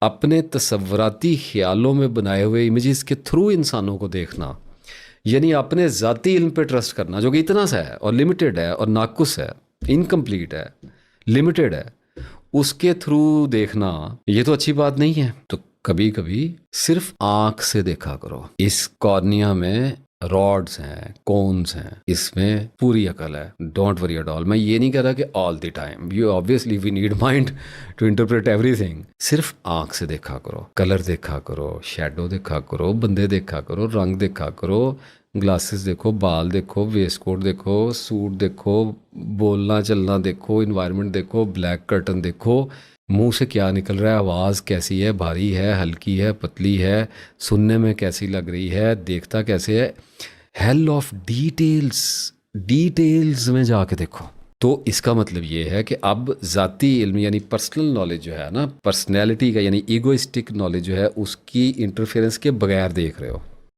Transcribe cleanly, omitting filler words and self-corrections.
اپنے تصوراتی خیالوں میں بنائے ہوئے امیجز کے تھرو انسانوں کو دیکھنا، یعنی اپنے ذاتی علم پہ ٹرسٹ کرنا جو کہ اتنا سا ہے اور لمیٹڈ ہے اور ناقص ہے، انکمپلیٹ ہے، لمیٹڈ ہے، اس کے تھرو دیکھنا یہ تو اچھی بات نہیں ہے۔ تو کبھی کبھی صرف آنکھ سے دیکھا کرو۔ اس کارنیا میں راڈز ہیں، کونز ہیں، اس میں پوری عقل ہے، ڈونٹ وری ایٹ آل۔ میں یہ نہیں کہہ رہا کہ all the time, you obviously we need mind to interpret everything. صرف آنکھ سے دیکھا کرو، کلر دیکھا کرو، شیڈو دیکھا کرو، بندے دیکھا کرو، رنگ دیکھا کرو، گلاسز دیکھو، بال دیکھو، ویسٹ کوٹ دیکھو، سوٹ دیکھو، بولنا چلنا دیکھو، انوائرمنٹ دیکھو، بلیک کرٹن دیکھو، منہ سے کیا نکل رہا ہے، آواز کیسی ہے، بھاری ہے، ہلکی ہے، پتلی ہے، سننے میں کیسی لگ رہی ہے، دیکھتا کیسے ہے، ہیل آف ڈیٹیلز، ڈیٹیلز میں جا کے دیکھو۔ تو اس کا مطلب یہ ہے کہ اب ذاتی علم یعنی پرسنل نالج جو ہے نا، پرسنالٹی کا یعنی ایگوئسٹک نالج جو ہے، اس کی انٹرفیئرنس کے بغیر دیکھ رہے ہو۔